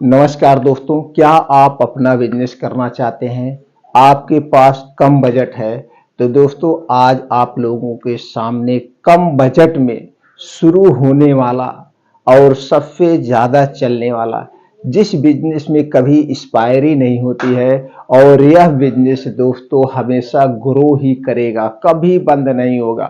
नमस्कार दोस्तों, क्या आप अपना बिजनेस करना चाहते हैं? आपके पास कम बजट है तो दोस्तों आज आप लोगों के सामने कम बजट में शुरू होने वाला और सबसे ज़्यादा चलने वाला जिस बिजनेस में कभी एक्सपायरी नहीं होती है और यह बिजनेस दोस्तों हमेशा ग्रो ही करेगा, कभी बंद नहीं होगा।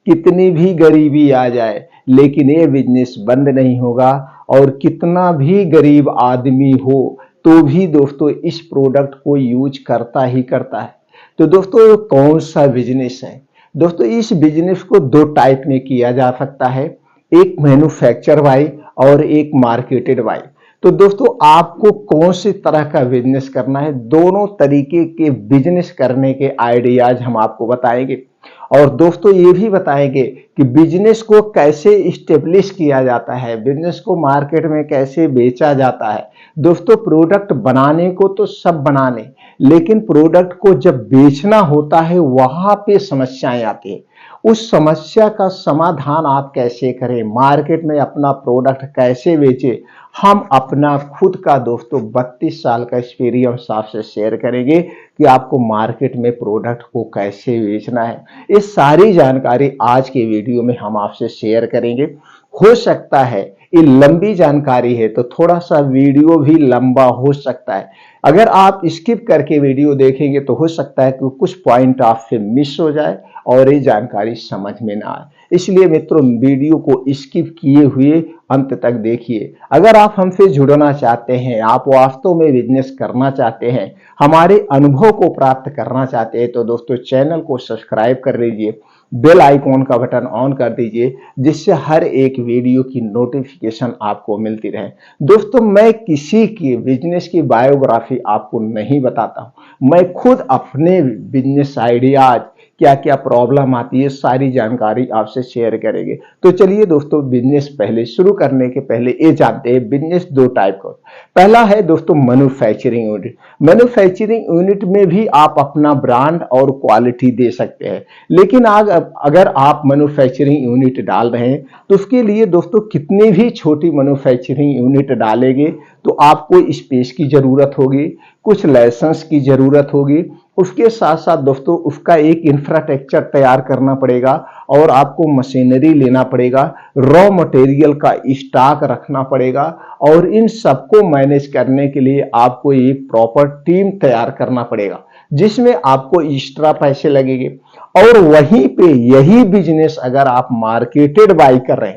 कितनी भी गरीबी आ जाए लेकिन ये बिजनेस बंद नहीं होगा और कितना भी गरीब आदमी हो तो भी दोस्तों इस प्रोडक्ट को यूज करता ही करता है। तो दोस्तों ये कौन सा बिजनेस है? दोस्तों इस बिजनेस को दो टाइप में किया जा सकता है, एक मैन्युफैक्चर बाई और एक मार्केटेड बाई। तो दोस्तों आपको कौन सी तरह का बिजनेस करना है, दोनों तरीके के बिजनेस करने के आइडियाज हम आपको बताएंगे और दोस्तों ये भी बताएंगे कि बिजनेस को कैसे इस्टेब्लिश किया जाता है, बिजनेस को मार्केट में कैसे बेचा जाता है। दोस्तों प्रोडक्ट बनाने को तो सब बना लें लेकिन प्रोडक्ट को जब बेचना होता है वहां पे समस्याएं आती है। उस समस्या का समाधान आप कैसे करें, मार्केट में अपना प्रोडक्ट कैसे बेचें, हम अपना खुद का दोस्तों 32 साल का एक्सपीरियंस आपसे शेयर करेंगे कि आपको मार्केट में प्रोडक्ट को कैसे बेचना है। ये सारी जानकारी आज के वीडियो में हम आपसे शेयर करेंगे। हो सकता है ये लंबी जानकारी है तो थोड़ा सा वीडियो भी लंबा हो सकता है। अगर आप स्किप करके वीडियो देखेंगे तो हो सकता है कि कुछ पॉइंट आपसे मिस हो जाए और ये जानकारी समझ में ना आए। इसलिए मित्रों वीडियो को स्किप किए हुए अंत तक देखिए। अगर आप हमसे जुड़ना चाहते हैं, आप वास्तव में बिजनेस करना चाहते हैं, हमारे अनुभव को प्राप्त करना चाहते हैं तो दोस्तों चैनल को सब्सक्राइब कर लीजिए, बेल आइकॉन का बटन ऑन कर दीजिए जिससे हर एक वीडियो की नोटिफिकेशन आपको मिलती रहे। दोस्तों मैं किसी की बिजनेस की बायोग्राफी आपको नहीं बताता हूं, मैं खुद अपने बिजनेस आइडियाज क्या क्या प्रॉब्लम आती है सारी जानकारी आपसे शेयर करेंगे। तो चलिए दोस्तों बिजनेस पहले शुरू करने के पहले ये जानते हैं बिजनेस दो टाइप का। पहला है दोस्तों मैन्युफैक्चरिंग यूनिट। मैन्युफैक्चरिंग यूनिट में भी आप अपना ब्रांड और क्वालिटी दे सकते हैं लेकिन अगर आप मैन्युफैक्चरिंग यूनिट डाल रहे हैं तो उसके लिए दोस्तों कितनी भी छोटी मैन्युफैक्चरिंग यूनिट डालेंगे तो आपको स्पेस की जरूरत होगी, कुछ लाइसेंस की जरूरत होगी, उसके साथ साथ दोस्तों उसका एक इंफ्रास्ट्रक्चर तैयार करना पड़ेगा और आपको मशीनरी लेना पड़ेगा, रॉ मटेरियल का स्टॉक रखना पड़ेगा और इन सबको मैनेज करने के लिए आपको एक प्रॉपर टीम तैयार करना पड़ेगा जिसमें आपको एक्स्ट्रा पैसे लगेंगे। और वहीं पे यही बिजनेस अगर आप मार्केटेड बाई कर रहे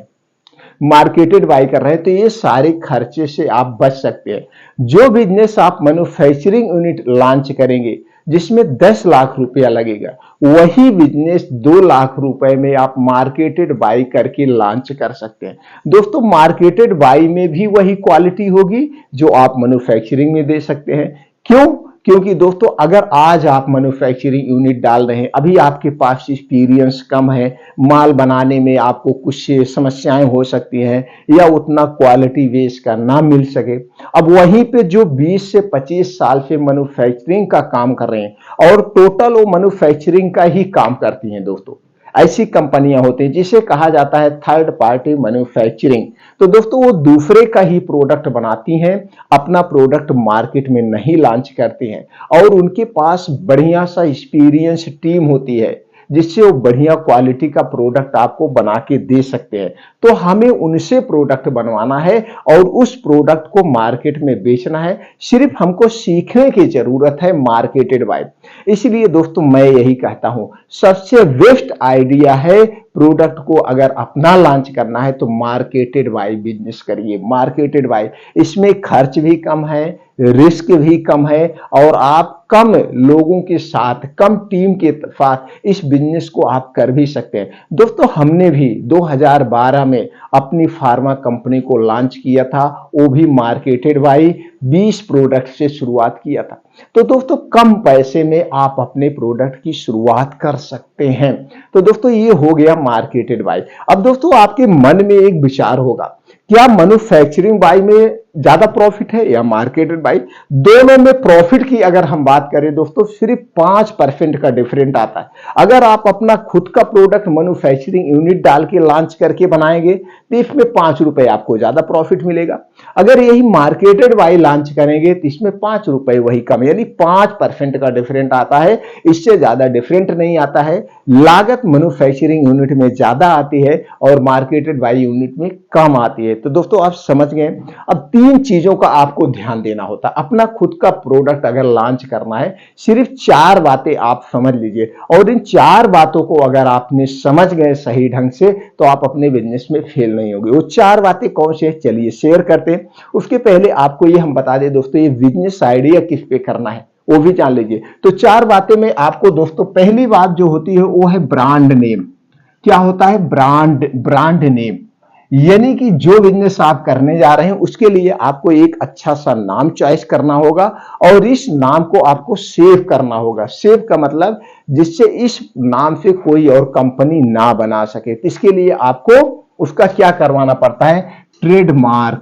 हैं तो ये सारे खर्चे से आप बच सकते हैं। जो बिजनेस आप मैन्युफैक्चरिंग यूनिट लॉन्च करेंगे जिसमें 10 लाख रुपया लगेगा, वही बिजनेस 2 लाख रुपए में आप मार्केटेड बाई करके लॉन्च कर सकते हैं। दोस्तों मार्केटेड बाई में भी वही क्वालिटी होगी जो आप मैन्युफैक्चरिंग में दे सकते हैं। क्यों? क्योंकि दोस्तों अगर आज आप मैन्युफैक्चरिंग यूनिट डाल रहे हैं, अभी आपके पास एक्सपीरियंस कम है, माल बनाने में आपको कुछ समस्याएं हो सकती हैं या उतना क्वालिटी बेस का ना मिल सके। अब वहीं पे जो 20 से 25 साल से मैन्युफैक्चरिंग का काम कर रहे हैं और टोटल वो मैन्युफैक्चरिंग का ही काम करती हैं दोस्तों, ऐसी कंपनियां होती हैं जिसे कहा जाता है थर्ड पार्टी मैन्युफैक्चरिंग। तो दोस्तों वो दूसरे का ही प्रोडक्ट बनाती हैं, अपना प्रोडक्ट मार्केट में नहीं लॉन्च करती हैं और उनके पास बढ़िया सा एक्सपीरियंस टीम होती है जिससे वो बढ़िया क्वालिटी का प्रोडक्ट आपको बना के दे सकते हैं। तो हमें उनसे प्रोडक्ट बनवाना है और उस प्रोडक्ट को मार्केट में बेचना है, सिर्फ हमको सीखने की जरूरत है मार्केटेड बाय। इसलिए दोस्तों मैं यही कहता हूं सबसे बेस्ट आइडिया है प्रोडक्ट को अगर अपना लॉन्च करना है तो मार्केटेड बाय बिजनेस करिए। मार्केटेड बाय इसमें खर्च भी कम है, रिस्क भी कम है और आप कम लोगों के साथ, कम टीम के साथ इस बिजनेस को आप कर भी सकते हैं। दोस्तों हमने भी 2012 में अपनी फार्मा कंपनी को लॉन्च किया था, वो भी मार्केटेड बाय 20 प्रोडक्ट से शुरुआत किया था। तो दोस्तों कम पैसे में आप अपने प्रोडक्ट की शुरुआत कर सकते हैं। तो दोस्तों ये हो गया मार्केटेड बाय। अब दोस्तों आपके मन में एक विचार होगा, क्या मैन्युफैक्चरिंग बाय में ज्यादा प्रॉफिट है या मार्केटेड बाई, दोनों में प्रॉफिट की अगर हम बात करें दोस्तों सिर्फ 5% का डिफरेंट आता है। अगर आप अपना खुद का प्रोडक्ट मैन्युफैक्चरिंग यूनिट डाल के लॉन्च करके बनाएंगे तो इसमें 5 रुपए आपको ज्यादा प्रॉफिट मिलेगा। अगर यही मार्केटेड बाई लॉन्च करेंगे तो इसमें 5 रुपए वही कम, यानी 5% का डिफरेंट आता है, इससे ज्यादा डिफरेंट नहीं आता है। लागत मैन्युफैक्चरिंग यूनिट में ज्यादा आती है और मार्केटेड बाई यूनिट में कम आती है। तो दोस्तों आप समझ गए। अब 3 चीजों का आपको ध्यान देना होता है अपना खुद का प्रोडक्ट अगर लॉन्च करना है। सिर्फ 4 बातें आप समझ लीजिए और इन 4 बातों को अगर आपने समझ गए सही ढंग से तो आप अपने बिजनेस में फेल नहीं होगे। वो 4 बातें कौन सी है चलिए शेयर करते हैं। उसके पहले आपको ये हम बता दें दोस्तों, ये बिजनेस आइडिया किस पे करना है वो भी जान लीजिए। तो 4 बातें में आपको दोस्तों, पहली बात जो होती है वो है ब्रांड नेम। क्या होता है? ब्रांड नेम, यानी कि जो बिजनेस आप करने जा रहे हैं उसके लिए आपको एक अच्छा सा नाम चॉइस करना होगा और इस नाम को आपको सेव करना होगा। सेव का मतलब जिससे इस नाम से कोई और कंपनी ना बना सके, तो इसके लिए आपको उसका क्या करवाना पड़ता है? ट्रेडमार्क,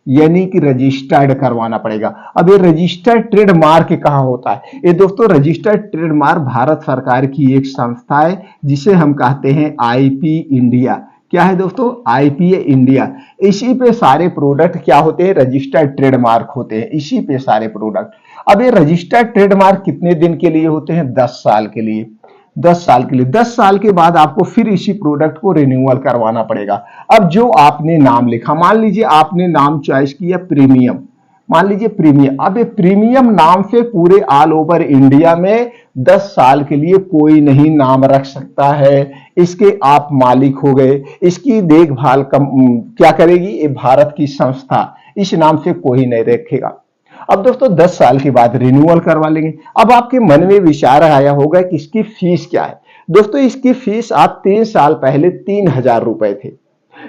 यानी कि रजिस्टर्ड करवाना पड़ेगा। अब ये रजिस्टर्ड ट्रेडमार्क कहाँ होता है? ये दोस्तों रजिस्टर्ड ट्रेडमार्क भारत सरकार की एक संस्था है जिसे हम कहते हैं आईपी इंडिया। क्या है दोस्तों? IPA India. इसी पे सारे प्रोडक्ट क्या होते हैं? रजिस्टर्ड ट्रेडमार्क होते हैं, इसी पे सारे प्रोडक्ट। अब ये रजिस्टर्ड ट्रेडमार्क कितने दिन के लिए होते हैं? 10 साल के लिए। 10 साल के लिए, 10 साल के बाद आपको फिर इसी प्रोडक्ट को रिन्यूअल करवाना पड़ेगा। अब जो आपने नाम लिखा, मान लीजिए आपने नाम चॉइस किया प्रीमियम, मान लीजिए प्रीमियम। अब ये प्रीमियम नाम से पूरे ऑल ओवर इंडिया में 10 साल के लिए कोई नहीं नाम रख सकता है। इसके आप मालिक हो गए, इसकी देखभाल क्या करेगी? ये भारत की संस्था, इस नाम से कोई नहीं रखेगा। अब दोस्तों 10 साल के बाद रिन्यूअल करवा लेंगे। अब आपके मन में विचार आया होगा कि इसकी फीस क्या है। दोस्तों इसकी फीस आप 3 साल पहले 3,000 रुपए थे,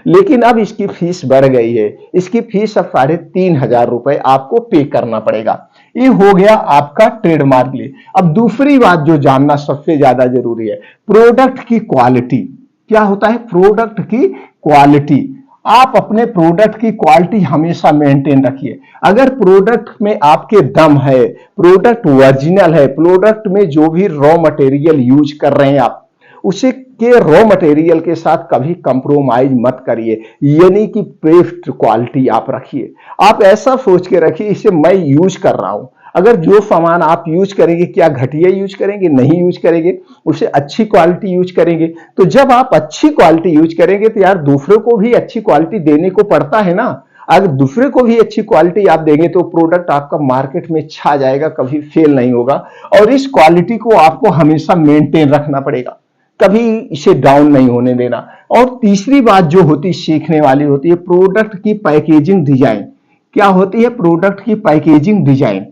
लेकिन अब इसकी फीस बढ़ गई है। इसकी फीस अब 3,500 रुपए आपको पे करना पड़ेगा। ये हो गया आपका ट्रेडमार्क लिए। अब दूसरी बात जो जानना सबसे ज्यादा जरूरी है, प्रोडक्ट की क्वालिटी। क्या होता है? प्रोडक्ट की क्वालिटी। आप अपने प्रोडक्ट की क्वालिटी हमेशा मेंटेन रखिए। अगर प्रोडक्ट में आपके दम है, प्रोडक्ट ओरिजिनल है, प्रोडक्ट में जो भी रॉ मटेरियल यूज कर रहे हैं आप, उसे के रॉ मटेरियल के साथ कभी कंप्रोमाइज मत करिए, यानी कि बेस्ट क्वालिटी आप रखिए। आप ऐसा सोच के रखिए इसे मैं यूज कर रहा हूं। अगर जो सामान आप यूज करेंगे, क्या घटिया यूज करेंगे? नहीं यूज करेंगे, उसे अच्छी क्वालिटी यूज करेंगे। तो जब आप अच्छी क्वालिटी यूज करेंगे तो यार दूसरों को भी अच्छी क्वालिटी देने को पड़ता है ना। अगर दूसरे को भी अच्छी क्वालिटी आप देंगे तो प्रोडक्ट आपका मार्केट में छा जाएगा, कभी फेल नहीं होगा। और इस क्वालिटी को आपको हमेशा मेंटेन रखना पड़ेगा, कभी इसे डाउन नहीं होने देना। और तीसरी बात जो होती सीखने वाली होती है, प्रोडक्ट की पैकेजिंग डिजाइन। क्या होती है? प्रोडक्ट की पैकेजिंग डिजाइन।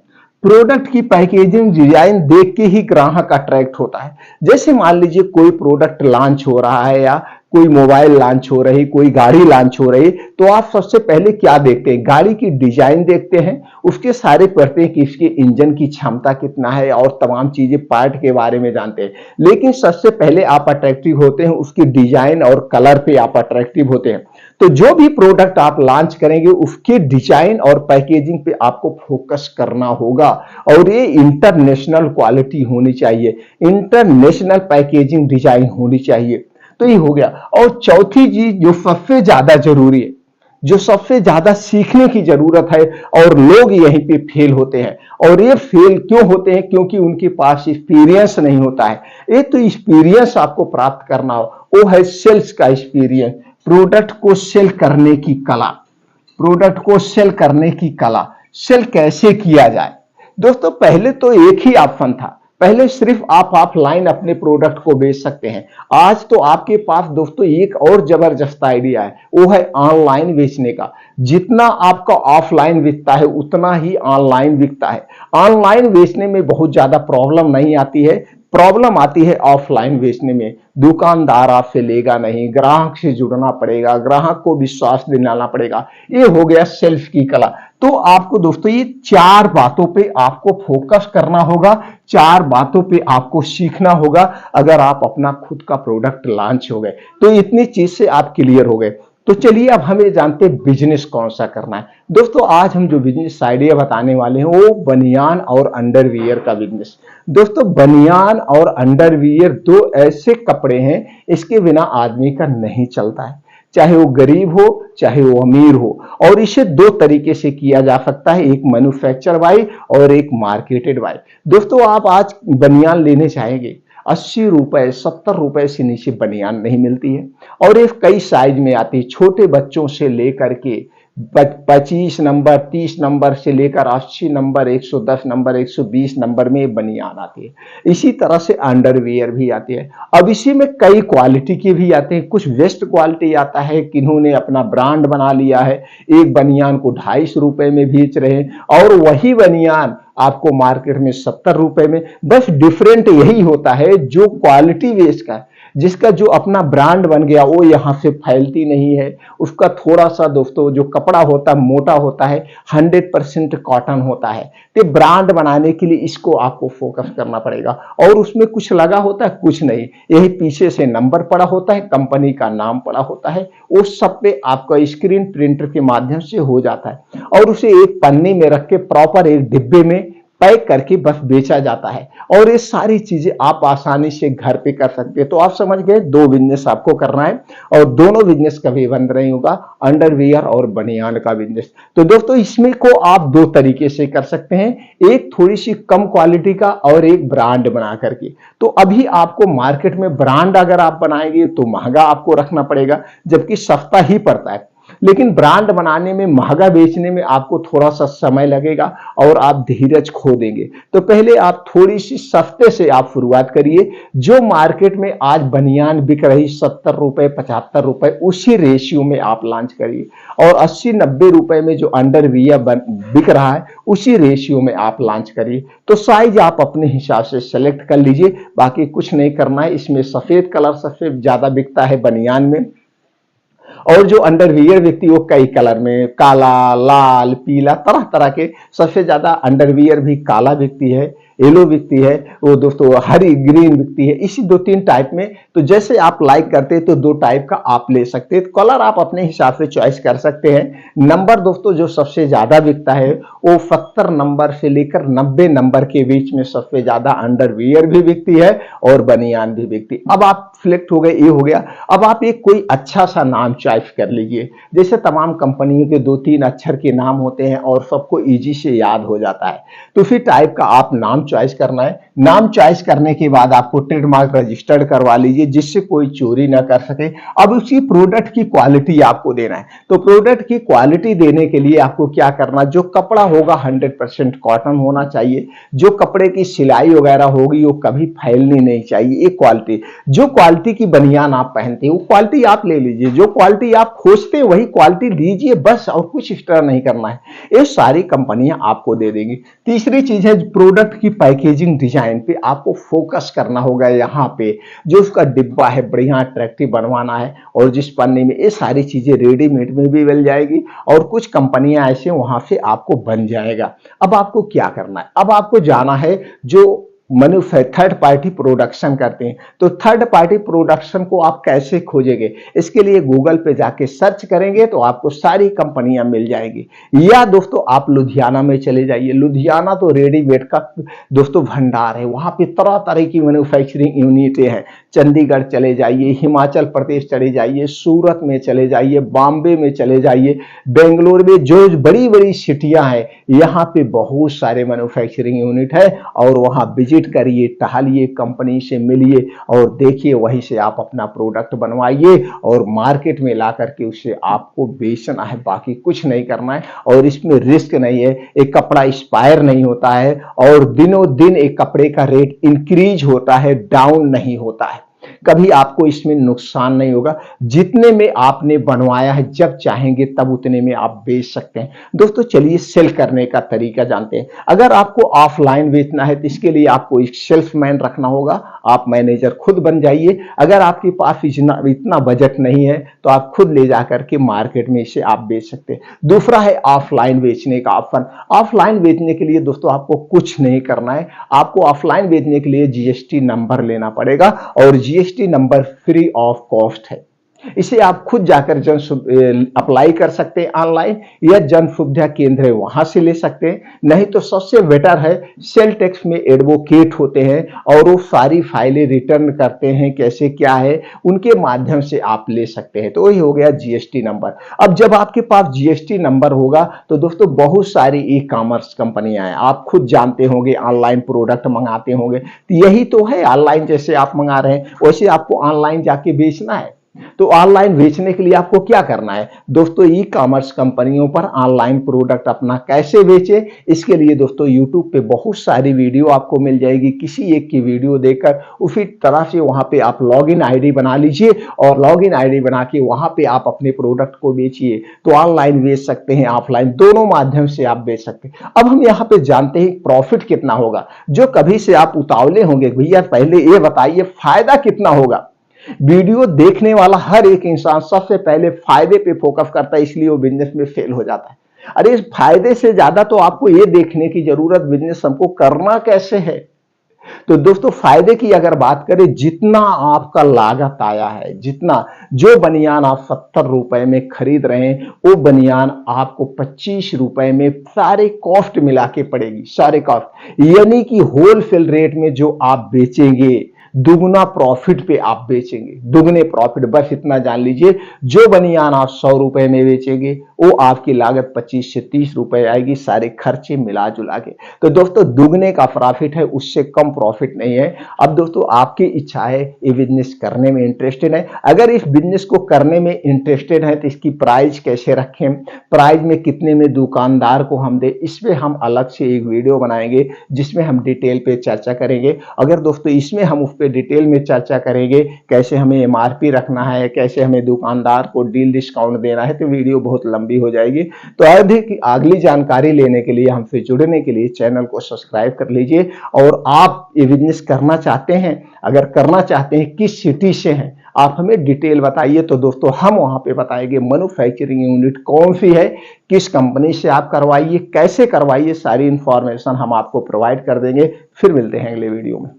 प्रोडक्ट की पैकेजिंग डिजाइन देख के ही ग्राहक अट्रैक्ट होता है। जैसे मान लीजिए कोई प्रोडक्ट लॉन्च हो रहा है या कोई मोबाइल लॉन्च हो रही, कोई गाड़ी लॉन्च हो रही, तो आप सबसे पहले क्या देखते हैं? गाड़ी की डिजाइन देखते हैं, उसके सारे पढ़ते हैं कि इसके इंजन की क्षमता कितना है और तमाम चीजें पार्ट के बारे में जानते हैं। लेकिन सबसे पहले आप अट्रैक्टिव होते हैं उसकी डिजाइन और कलर पे आप अट्रैक्टिव होते हैं। तो जो भी प्रोडक्ट आप लॉन्च करेंगे उसके डिजाइन और पैकेजिंग पे आपको फोकस करना होगा और ये इंटरनेशनल क्वालिटी होनी चाहिए, इंटरनेशनल पैकेजिंग डिजाइन होनी चाहिए। तो ये हो गया। और चौथी चीज जो सबसे ज्यादा जरूरी है, जो सबसे ज्यादा सीखने की जरूरत है और लोग यहीं पे फेल होते हैं। और ये फेल क्यों होते हैं? क्योंकि उनके पास एक्सपीरियंस नहीं होता है। ये तो एक्सपीरियंस आपको प्राप्त करना हो, वो है सेल्स का एक्सपीरियंस, प्रोडक्ट को सेल करने की कला। प्रोडक्ट को सेल करने की कला, सेल कैसे किया जाए। दोस्तों पहले तो एक ही ऑप्शन था, पहले सिर्फ आप ऑफलाइन अपने प्रोडक्ट को बेच सकते हैं। आज तो आपके पास दोस्तों एक और जबरदस्त आइडिया है, वो है ऑनलाइन बेचने का। जितना आपका ऑफलाइन बिकता है उतना ही ऑनलाइन बिकता है। ऑनलाइन बेचने में बहुत ज्यादा प्रॉब्लम नहीं आती है, प्रॉब्लम आती है ऑफलाइन बेचने में। दुकानदार आपसे लेगा नहीं, ग्राहक से जुड़ना पड़ेगा, ग्राहक को विश्वास दिलाना पड़ेगा। ये हो गया सेल्स की कला। तो आपको दोस्तों ये 4 बातों पे आपको फोकस करना होगा, 4 बातों पे आपको सीखना होगा अगर आप अपना खुद का प्रोडक्ट लॉन्च हो गए। तो इतनी चीज से आप क्लियर हो गए। तो चलिए अब हमें जानते हैं बिजनेस कौन सा करना है। दोस्तों आज हम जो बिजनेस आइडिया बताने वाले हैं वो बनियान और अंडरवियर का बिजनेस। दोस्तों बनियान और अंडरवियर दो ऐसे कपड़े हैं, इसके बिना आदमी का नहीं चलता है, चाहे वो गरीब हो चाहे वो अमीर हो। और इसे दो तरीके से किया जा सकता है, एक मैन्युफैक्चर बाय और एक मार्केटेड बाय। दोस्तों आप आज बनियान लेने चाहेंगे, 80 रुपए 70 रुपए से नीचे बनियान नहीं मिलती है। और ये कई साइज में आती है, छोटे बच्चों से लेकर के 25 नंबर 30 नंबर से लेकर 80 नंबर 110 नंबर 120 नंबर में बनियान आती है। इसी तरह से अंडरवियर भी आती है। अब इसी में कई क्वालिटी के भी आते हैं, कुछ बेस्ट क्वालिटी आता है, किन्होंने अपना ब्रांड बना लिया है, एक बनियान को 250 रुपए में बेच रहे हैं और वही बनियान आपको मार्केट में 70 रुपए में। बस डिफरेंट यही होता है जो क्वालिटी बेस का है, जिसका जो अपना ब्रांड बन गया वो यहां से फैलती नहीं है। उसका थोड़ा सा दोस्तों जो कपड़ा होता है मोटा होता है, 100% कॉटन होता है। तो ब्रांड बनाने के लिए इसको आपको फोकस करना पड़ेगा। और उसमें कुछ लगा होता है, कुछ नहीं, यही पीछे से नंबर पड़ा होता है, कंपनी का नाम पड़ा होता है, उस सब पे आपका स्क्रीन प्रिंटर के माध्यम से हो जाता है और उसे एक पन्नी में रख के प्रॉपर एक डिब्बे में पैक करके बस बेचा जाता है। और ये सारी चीजें आप आसानी से घर पे कर सकते हैं। तो आप समझ गए, दो बिजनेस आपको करना है और दोनों बिजनेस कभी बंद नहीं होगा, अंडरवियर और बनियान का बिजनेस। तो दोस्तों इसमें को आप दो तरीके से कर सकते हैं, एक थोड़ी सी कम क्वालिटी का और एक ब्रांड बना करके। तो अभी आपको मार्केट में ब्रांड अगर आप बनाएंगे तो महंगा आपको रखना पड़ेगा, जबकि सस्ता ही पड़ता है। लेकिन ब्रांड बनाने में महंगा बेचने में आपको थोड़ा सा समय लगेगा और आप धीरज खो देंगे। तो पहले आप थोड़ी सी सस्ते से आप शुरुआत करिए। जो मार्केट में आज बनियान बिक रही 70 रुपए 75 रुपए, उसी रेशियो में आप लॉन्च करिए। और 80-90 रुपए में जो अंडरवियर बिक रहा है उसी रेशियो में आप लॉन्च करिए। तो साइज आप अपने हिसाब से सेलेक्ट कर लीजिए, बाकी कुछ नहीं करना है। इसमें सफेद कलर सबसे ज्यादा बिकता है बनियान में, और जो अंडरवियर बिकती है वो कई कलर में, काला लाल पीला तरह तरह के। सबसे ज्यादा अंडरवियर भी काला बिकती है, येलो बिकती है, वो दोस्तों हरी ग्रीन बिकती है, इसी दो तीन टाइप में। तो जैसे आप लाइक करते हैं तो दो टाइप का आप ले सकते हैं। कलर आप अपने हिसाब से चॉइस कर सकते हैं। नंबर दोस्तों जो सबसे ज्यादा बिकता है वो 70 नंबर से लेकर 90 नंबर के बीच में सबसे ज्यादा अंडरवियर भी बिकती है और बनियान भी बिकती है। अब आप सिलेक्ट हो गए, ये हो गया। अब आप एक कोई अच्छा सा नाम चॉइस कर लीजिए। जैसे तमाम कंपनियों के 2-3 अक्षर के नाम होते हैं और सबको इजी से याद हो जाता है, तो उसी टाइप का आप नाम चॉइस करना है। नाम चॉइस करने के बाद आपको ट्रेडमार्क रजिस्टर्ड करवा लीजिए, जिससे कोई चोरी ना कर सके। अब उसी प्रोडक्ट की क्वालिटी आपको देना है। तो प्रोडक्ट की क्वालिटी देने के लिए आपको क्या करना, जो कपड़ा होगा 100% कॉटन होना चाहिए। जो कपड़े की सिलाई वगैरह होगी वो कभी फैलनी नहीं चाहिए, ये क्वालिटी। जो क्वालिटी की बनियान आप पहनते हैं वो क्वालिटी आप ले लीजिए, जो क्वालिटी आप खोजते हैं वही क्वालिटी लीजिए बस, और कुछ एक्स्ट्रा नहीं करना है। ये सारी कंपनियां आपको दे देंगी। तीसरी चीज है प्रोडक्ट की पैकेजिंग डिजाइन पे आपको फोकस करना होगा। यहाँ पे जो उसका डिब्बा है बढ़िया अट्रैक्टिव बनवाना है, और जिस पन्ने में ये सारी चीजें रेडीमेड में भी मिल जाएगी और कुछ कंपनियां ऐसे वहां से आपको बन जाएगा। अब आपको क्या करना है, अब आपको जाना है जो थर्ड पार्टी प्रोडक्शन करते हैं। तो थर्ड पार्टी प्रोडक्शन को आप कैसे खोजेंगे, इसके लिए गूगल पे जाके सर्च करेंगे तो आपको सारी कंपनियां मिल जाएंगी। या दोस्तों आप लुधियाना में चले जाइए, लुधियाना तो रेडीमेड का दोस्तों भंडार है, वहां पे तरह तरह की मैन्युफैक्चरिंग यूनिटें हैं। चंडीगढ़ चले जाइए, हिमाचल प्रदेश चले जाइए, सूरत में चले जाइए, बॉम्बे में चले जाइए, बेंगलोर में, जो बड़ी बड़ी सिटियां हैं यहाँ पे बहुत सारे मैन्युफैक्चरिंग यूनिट है। और वहां विजिट करिए, टहलिए, कंपनी से मिलिए और देखिए, वहीं से आप अपना प्रोडक्ट बनवाइए और मार्केट में ला करके उसे आपको बेचना है, बाकी कुछ नहीं करना है। और इसमें रिस्क नहीं है, एक कपड़ा एक्सपायर नहीं होता है और दिनों दिन एक कपड़े का रेट इंक्रीज होता है, डाउन नहीं होता है। कभी आपको इसमें नुकसान नहीं होगा। जितने में आपने बनवाया है जब चाहेंगे तब उतने में आप बेच सकते हैं। दोस्तों चलिए सेल करने का तरीका जानते हैं। अगर आपको ऑफलाइन बेचना है तो इसके लिए आपको एक सेल्समैन रखना होगा, आप मैनेजर खुद बन जाइए। अगर आपके पास इतना बजट नहीं है तो आप खुद ले जाकर के मार्केट में इसे आप बेच सकते हैं। दूसरा है ऑफलाइन बेचने का ऑप्शन। ऑफलाइन बेचने के लिए दोस्तों आपको कुछ नहीं करना है। आपको ऑफलाइन बेचने के लिए जीएसटी नंबर लेना पड़ेगा और GST number free of cost है। इसे आप खुद जाकर अप्लाई कर सकते हैं ऑनलाइन, या जन सुविधा केंद्र है वहां से ले सकते हैं। नहीं तो सबसे बेटर है, सेल टैक्स में एडवोकेट होते हैं और वो सारी फाइलें रिटर्न करते हैं, कैसे क्या है उनके माध्यम से आप ले सकते हैं। तो वही हो गया जीएसटी नंबर। अब जब आपके पास जीएसटी नंबर होगा तो दोस्तों बहुत सारी ई कॉमर्स कंपनियां हैं, आप खुद जानते होंगे, ऑनलाइन प्रोडक्ट मंगाते होंगे, तो यही तो है ऑनलाइन, जैसे आप मंगा रहे हैं वैसे आपको ऑनलाइन जाके बेचना है। तो ऑनलाइन बेचने के लिए आपको क्या करना है दोस्तों, ई कॉमर्स कंपनियों पर ऑनलाइन प्रोडक्ट अपना कैसे बेचे, इसके लिए दोस्तों यूट्यूब पे बहुत सारी वीडियो आपको मिल जाएगी। किसी एक की वीडियो देखकर उसी तरह से वहां पे आप लॉगिन आईडी बना लीजिए और लॉगिन आईडी बना के वहां पे आप अपने प्रोडक्ट को बेचिए। तो ऑनलाइन बेच सकते हैं, ऑफलाइन, दोनों माध्यम से आप बेच सकते हैं। अब हम यहाँ पे जानते हैं प्रॉफिट कितना होगा। जो कभी से आप उतावले होंगे भैया पहले ये बताइए फायदा कितना होगा, वीडियो देखने वाला हर एक इंसान सबसे पहले फायदे पे फोकस करता है, इसलिए वो बिजनेस में फेल हो जाता है। अरे इस फायदे से ज्यादा तो आपको ये देखने की जरूरत बिजनेस हमको करना कैसे है। तो दोस्तों फायदे की अगर बात करें, जितना आपका लागत आया है, जितना जो बनियान आप 70 रुपए में खरीद रहे हैं वो बनियान आपको 25 रुपए में सारे कॉस्ट मिला के पड़ेगी, सारे कॉस्ट, यानी कि होलसेल रेट में जो आप बेचेंगे दुगुना प्रॉफिट पे आप बेचेंगे, दुगने प्रॉफिट। बस इतना जान लीजिए, जो बनियान आप 100 रुपए में बेचेंगे वो आपकी लागत 25 से 30 रुपए आएगी, सारे खर्चे मिला जुला के। तो दोस्तों दुगने का प्रॉफिट है, उससे कम प्रॉफिट नहीं है। अब दोस्तों आपकी इच्छा है, ये बिजनेस करने में इंटरेस्टेड है, अगर इस बिजनेस को करने में इंटरेस्टेड है तो इसकी प्राइस कैसे रखें, प्राइस में कितने में दुकानदार को हम दे, इस पे हम अलग से एक वीडियो बनाएंगे जिसमें हम डिटेल पे चर्चा करेंगे। अगर दोस्तों इसमें हम उस पे डिटेल में चर्चा करेंगे, कैसे हमें एमआरपी रखना है, कैसे हमें दुकानदार को डील डिस्काउंट देना है, तो वीडियो बहुत लंबी हो जाएगी। तो अधिक अगली जानकारी लेने के लिए, हमसे जुड़ने के लिए चैनल को सब्सक्राइब कर लीजिए। और आप ये बिजनेस करना चाहते हैं, अगर करना चाहते हैं किस सिटी से हैं आप हमें डिटेल बताइए, तो दोस्तों हम वहां पे बताएंगे मैन्युफैक्चरिंग यूनिट कौन सी है, किस कंपनी से आप करवाइए, कैसे करवाइए, सारी इंफॉर्मेशन हम आपको प्रोवाइड कर देंगे। फिर मिलते हैं अगले वीडियो में।